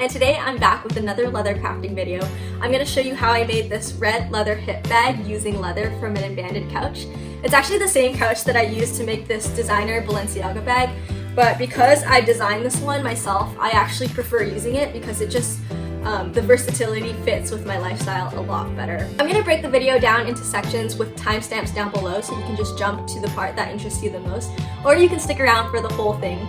and today I'm back with another leather crafting video. I'm going to show you how I made this red leather hip bag using leather from an abandoned couch. It's actually the same couch that I used to make this designer Balenciaga bag, but because I designed this one myself, I actually prefer using it because it just the versatility fits with my lifestyle a lot better. I'm going to break the video down into sections with timestamps down below so you can just jump to the part that interests you the most, or you can stick around for the whole thing.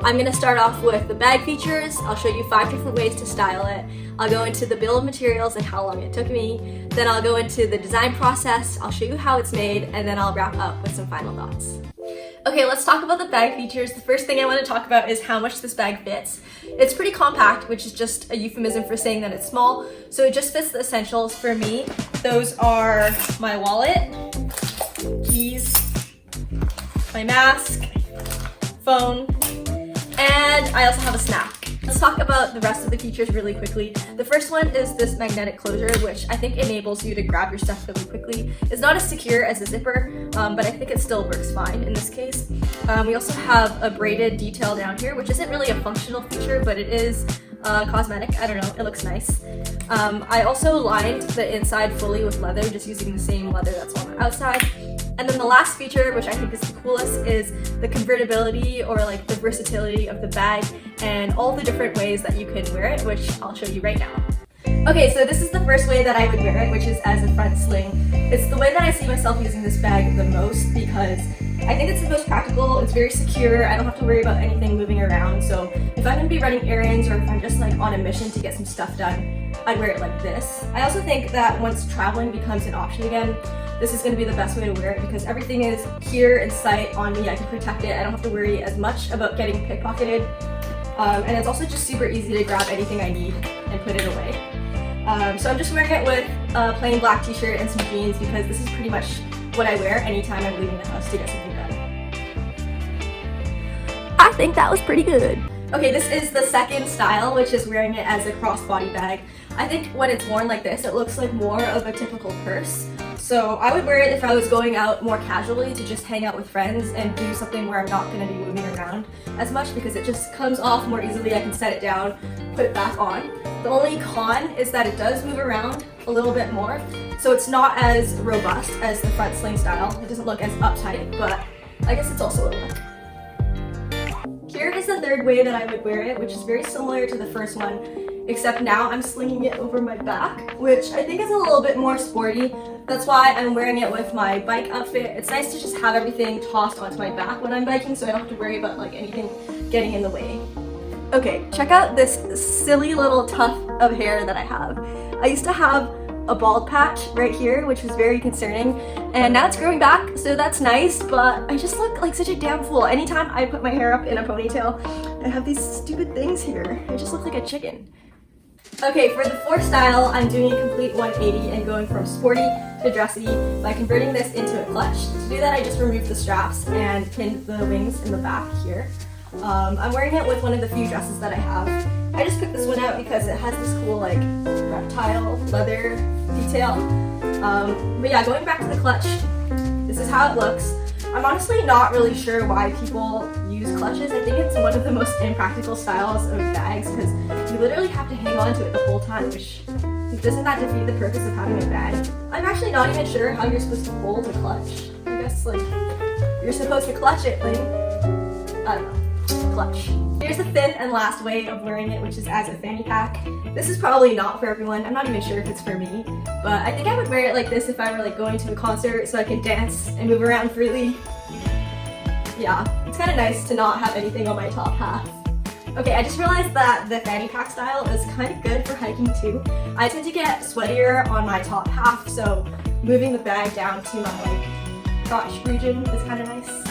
I'm going to start off with the bag features. I'll show you 5 different ways to style it. I'll go into the bill of materials and how long it took me. Then I'll go into the design process. I'll show you how it's made, and then I'll wrap up with some final thoughts. Okay, let's talk about the bag features. The first thing I want to talk about is how much this bag fits. It's pretty compact, which is just a euphemism for saying that it's small. So it just fits the essentials for me. Those are my wallet, keys, my mask, phone, and I also have a snack. Let's talk about the rest of the features really quickly. The first one is this magnetic closure, which I think enables you to grab your stuff really quickly. It's not as secure as a zipper, but I think it still works fine in this case. We also have a braided detail down here, which isn't really a functional feature, but it is cosmetic. I don't know, it looks nice. I also lined the inside fully with leather, just using the same leather that's on the outside. And then the last feature, which I think is the coolest, is the convertibility or like the versatility of the bag and all the different ways that you can wear it, which I'll show you right now. Okay, so this is the first way that I would wear it, which is as a front sling. It's the way that I see myself using this bag the most because I think it's the most practical. It's very secure. I don't have to worry about anything moving around. So if I'm going to be running errands or if I'm just like on a mission to get some stuff done, I'd wear it like this. I also think that once traveling becomes an option again, this is going to be the best way to wear it because everything is here in sight on me. I can protect it. I don't have to worry as much about getting pickpocketed. And it's also just super easy to grab anything I need and put it away. So I'm just wearing it with a plain black t-shirt and some jeans because this is pretty much what I wear anytime I'm leaving the house to get something done. I think that was pretty good. Okay, this is the second style, which is wearing it as a crossbody bag. I think when it's worn like this, it looks like more of a typical purse. So I would wear it if I was going out more casually to just hang out with friends and do something where I'm not going to be moving around as much because it just comes off more easily. I can set it down, put it back on. The only con is that it does move around a little bit more, so it's not as robust as the front sling style. It doesn't look as uptight, but I guess it's also a look. Here is the third way that I would wear it, which is very similar to the first one, except now I'm slinging it over my back, which I think is a little bit more sporty. That's why I'm wearing it with my bike outfit. It's nice to just have everything tossed onto my back when I'm biking so I don't have to worry about like anything getting in the way. Okay, check out this silly little tuft of hair that I have. I used to have a bald patch right here, which was very concerning, and now it's growing back, so that's nice, but I just look like such a damn fool. Anytime I put my hair up in a ponytail, I have these stupid things here. I just look like a chicken. Okay, for the fourth style, I'm doing a complete 180 and going from sporty to dressy by converting this into a clutch. To do that, I just removed the straps and pinned the wings in the back here. I'm wearing it with one of the few dresses that I have. I just picked this one out because it has this cool like reptile leather detail. But yeah, going back to the clutch, this is how it looks. I'm honestly not really sure why people use clutches. I think it's one of the most impractical styles of bags because you literally have to hang on to it the whole time, which doesn't that defeat the purpose of having a bag? I'm actually not even sure how you're supposed to hold a clutch. I guess like you're supposed to clutch it, like, I don't know. Clutch. Here's the fifth and last way of wearing it, which is as a fanny pack. This is probably not for everyone. I'm not even sure if it's for me, but I think I would wear it like this if I were like going to a concert so I can dance and move around freely. Yeah, it's kind of nice to not have anything on my top half. Okay, I just realized that the fanny pack style is kind of good for hiking too. I tend to get sweatier on my top half, so moving the bag down to my like crotch region is kind of nice.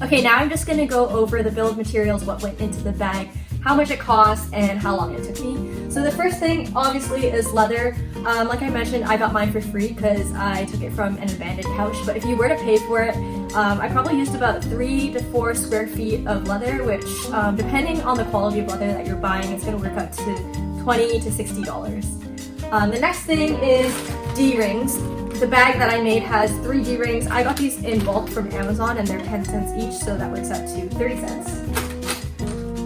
Okay, now I'm just going to go over the bill of materials, what went into the bag, how much it cost, and how long it took me. So the first thing, obviously, is leather. Like I mentioned, I got mine for free because I took it from an abandoned couch, but if you were to pay for it, I probably used about 3 to 4 square feet of leather, which, depending on the quality of leather that you're buying, it's going to work out to $20 to $60. The next thing is D-rings. The bag that I made has 3 D-rings. I got these in bulk from Amazon and they're 10 cents each, so that works out to 30 cents.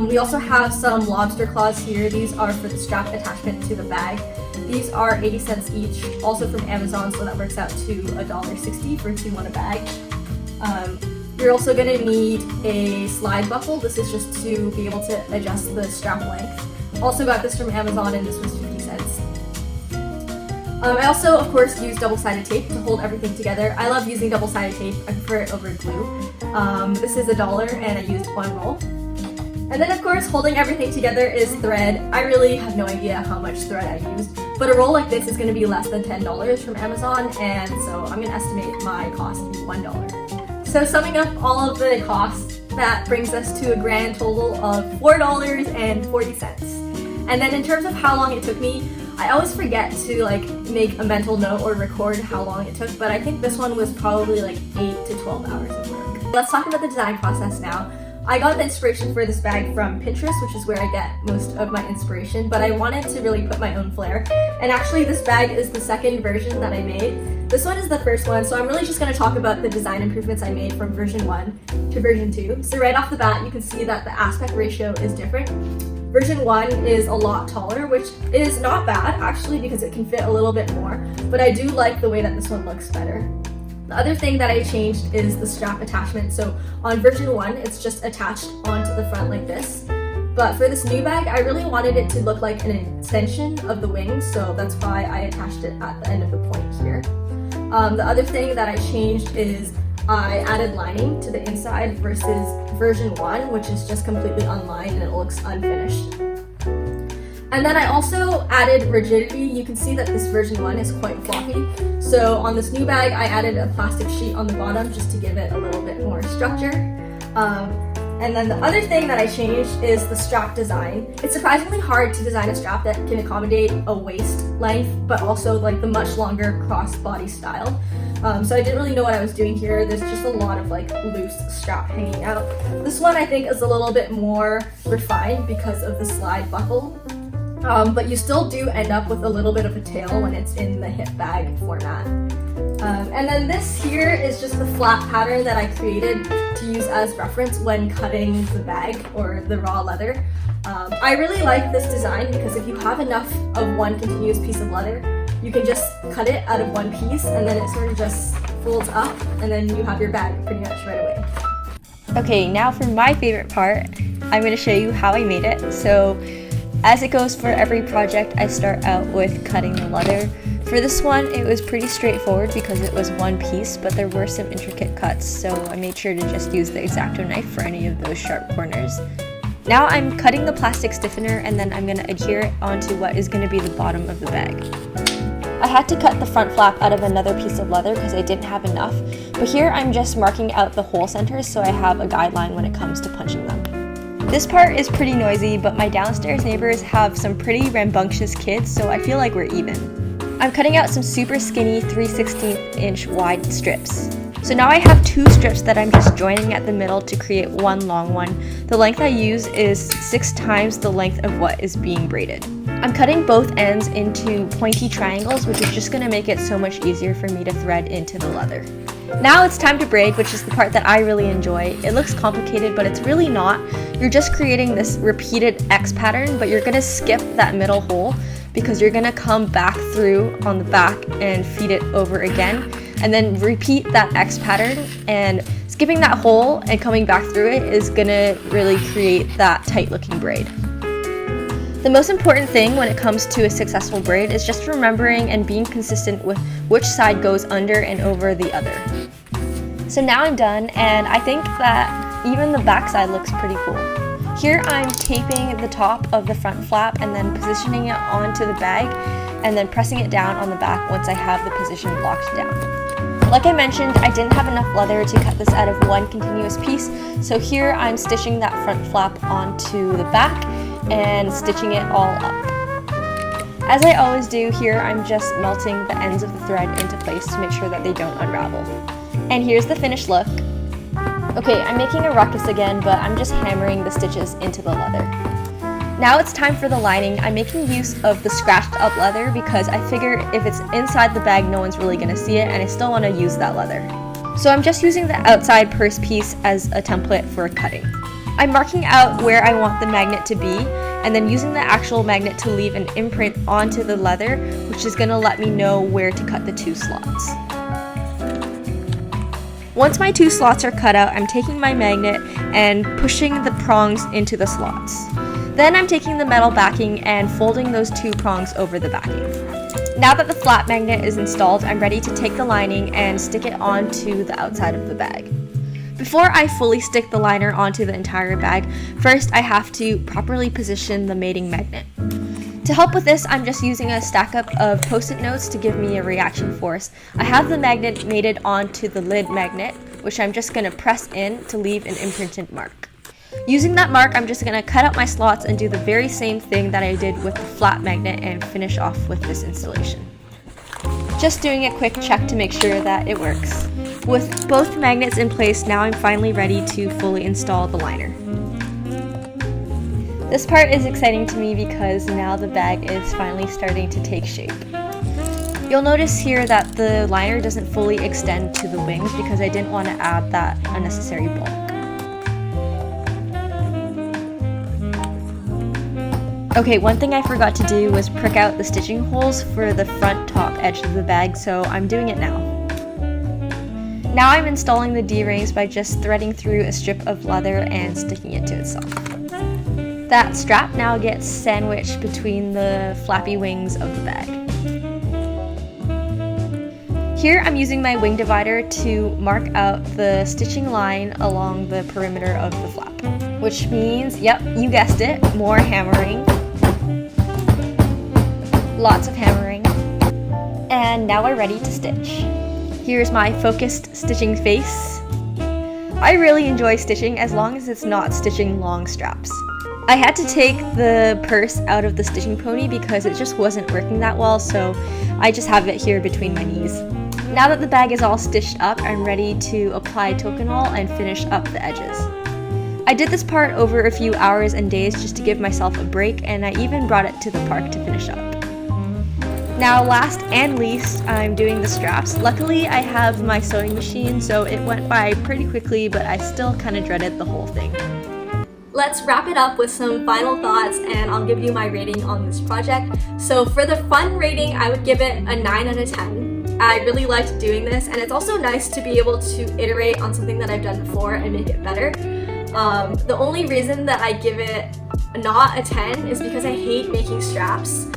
We also have some lobster claws here. These are for the strap attachment to the bag. These are 80 cents each, also from Amazon, so that works out to $1.60 for 2 on a bag. You're also going to need a slide buckle. This is just to be able to adjust the strap length. Also got this from Amazon, and this was 50 cents. I also, of course, use double-sided tape to hold everything together. I love using double-sided tape. I prefer it over glue. This is $1, and I used 1 roll. And then, of course, holding everything together is thread. I really have no idea how much thread I used, but a roll like this is going to be less than $10 from Amazon, and so I'm going to estimate my cost to be $1. So summing up all of the costs, that brings us to a grand total of $4.40. And then in terms of how long it took me, I always forget to make a mental note or record how long it took, but I think this one was probably 8 to 12 hours of work. Let's talk about the design process now. I got the inspiration for this bag from Pinterest, which is where I get most of my inspiration, but I wanted to really put my own flair. And actually this bag is the second version that I made. This one is the first one, so I'm really just going to talk about the design improvements I made from version 1 to version 2. So right off the bat, you can see that the aspect ratio is different. Version 1 is a lot taller, which is not bad actually because it can fit a little bit more, but I do like the way that this one looks better. The other thing that I changed is the strap attachment. So on version 1, it's just attached onto the front like this. But for this new bag, I really wanted it to look like an extension of the wings, so that's why I attached it at the end of the point here. The other thing that I changed is I added lining to the inside versus version 1, which is just completely unlined and it looks unfinished. And then I also added rigidity. You can see that this version 1 is quite floppy. So on this new bag, I added a plastic sheet on the bottom just to give it a little bit more structure. And then the other thing that I changed is the strap design. It's surprisingly hard to design a strap that can accommodate a waist length, but also the much longer crossbody style. So I didn't really know what I was doing here. There's just a lot of loose strap hanging out. This one I think is a little bit more refined because of the slide buckle. But you still do end up with a little bit of a tail when it's in the hip bag format. And then this here is just the flat pattern that I created to use as reference when cutting the bag or the raw leather. I really like this design because if you have enough of one continuous piece of leather, you can just cut it out of one piece and then it sort of just folds up and then you have your bag pretty much right away. Okay, now for my favorite part, I'm going to show you how I made it. So as it goes for every project, I start out with cutting the leather. For this one, it was pretty straightforward because it was one piece, but there were some intricate cuts, so I made sure to just use the X-Acto knife for any of those sharp corners. Now I'm cutting the plastic stiffener and then I'm going to adhere it onto what is going to be the bottom of the bag. I had to cut the front flap out of another piece of leather because I didn't have enough, but here I'm just marking out the hole centers so I have a guideline when it comes to punching them. This part is pretty noisy, but my downstairs neighbors have some pretty rambunctious kids, so I feel like we're even. I'm cutting out some super skinny 3/16" wide strips. So now I have 2 strips that I'm just joining at the middle to create one long one. The length I use is 6 times the length of what is being braided. I'm cutting both ends into pointy triangles, which is just going to make it so much easier for me to thread into the leather. Now it's time to braid, which is the part that I really enjoy. It looks complicated, but it's really not. You're just creating this repeated X pattern, but you're going to skip that middle hole because you're going to come back through on the back and feed it over again, and then repeat that X pattern, and skipping that hole and coming back through it is going to really create that tight looking braid. The most important thing when it comes to a successful braid is just remembering and being consistent with which side goes under and over the other. So now I'm done, and I think that even the back side looks pretty cool. Here I'm taping the top of the front flap and then positioning it onto the bag and then pressing it down on the back once I have the position locked down. Like I mentioned, I didn't have enough leather to cut this out of one continuous piece, so here I'm stitching that front flap onto the back and stitching it all up. As I always do here, I'm just melting the ends of the thread into place to make sure that they don't unravel. And here's the finished look. Okay, I'm making a ruckus again, but I'm just hammering the stitches into the leather. Now it's time for the lining. I'm making use of the scratched up leather because I figure if it's inside the bag, no one's really gonna see it, and I still wanna use that leather. So I'm just using the outside purse piece as a template for cutting. I'm marking out where I want the magnet to be, and then using the actual magnet to leave an imprint onto the leather, which is going to let me know where to cut the 2 slots. Once my 2 slots are cut out, I'm taking my magnet and pushing the prongs into the slots. Then I'm taking the metal backing and folding those 2 prongs over the backing. Now that the flat magnet is installed, I'm ready to take the lining and stick it onto the outside of the bag. Before I fully stick the liner onto the entire bag, first I have to properly position the mating magnet. To help with this, I'm just using a stack up of post-it notes to give me a reaction force. I have the magnet mated onto the lid magnet, which I'm just going to press in to leave an imprinted mark. Using that mark, I'm just going to cut out my slots and do the very same thing that I did with the flat magnet and finish off with this installation. Just doing a quick check to make sure that it works. With both magnets in place, now I'm finally ready to fully install the liner. This part is exciting to me because now the bag is finally starting to take shape. You'll notice here that the liner doesn't fully extend to the wings because I didn't want to add that unnecessary bulk. Okay, one thing I forgot to do was prick out the stitching holes for the front top edge of the bag, so I'm doing it now. Now I'm installing the D-rings by just threading through a strip of leather and sticking it to itself. That strap now gets sandwiched between the flappy wings of the bag. Here I'm using my wing divider to mark out the stitching line along the perimeter of the flap, which means, yep, you guessed it, more hammering. Lots of hammering. And now we're ready to stitch. Here's my focused stitching face. I really enjoy stitching as long as it's not stitching long straps. I had to take the purse out of the stitching pony because it just wasn't working that well, so I just have it here between my knees. Now that the bag is all stitched up, I'm ready to apply toconol and finish up the edges. I did this part over a few hours and days just to give myself a break, and I even brought it to the park to finish up. Now last and least, I'm doing the straps. Luckily I have my sewing machine, so it went by pretty quickly, but I still kind of dreaded the whole thing. Let's wrap it up with some final thoughts and I'll give you my rating on this project. So for the fun rating, I would give it a 9 out of 10. I really liked doing this, and it's also nice to be able to iterate on something that I've done before and make it better. The only reason that I give it not a 10 is because I hate making straps.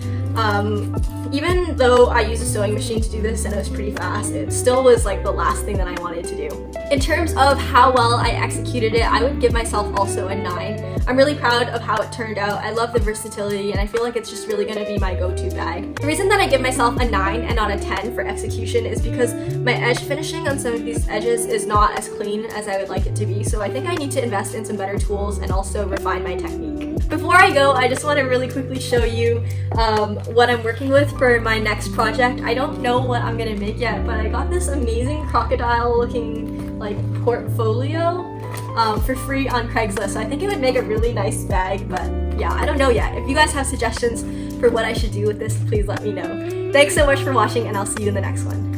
Even though I used a sewing machine to do this and it was pretty fast, it still was like the last thing that I wanted to do. In terms of how well I executed it, I would give myself also a 9. I'm really proud of how it turned out. I love the versatility and I feel like it's just really going to be my go-to bag. The reason that I give myself a 9 and not a 10 for execution is because my edge finishing on some of these edges is not as clean as I would like it to be, so I think I need to invest in some better tools and also refine my technique. Before I go, I just want to really quickly show you what I'm working with for my next project. I don't know what I'm gonna make yet, but I got this amazing crocodile looking like portfolio for free on Craigslist. So I think it would make a really nice bag, but yeah, I don't know yet. If you guys have suggestions for what I should do with this, please let me know. Thanks so much for watching, and I'll see you in the next one.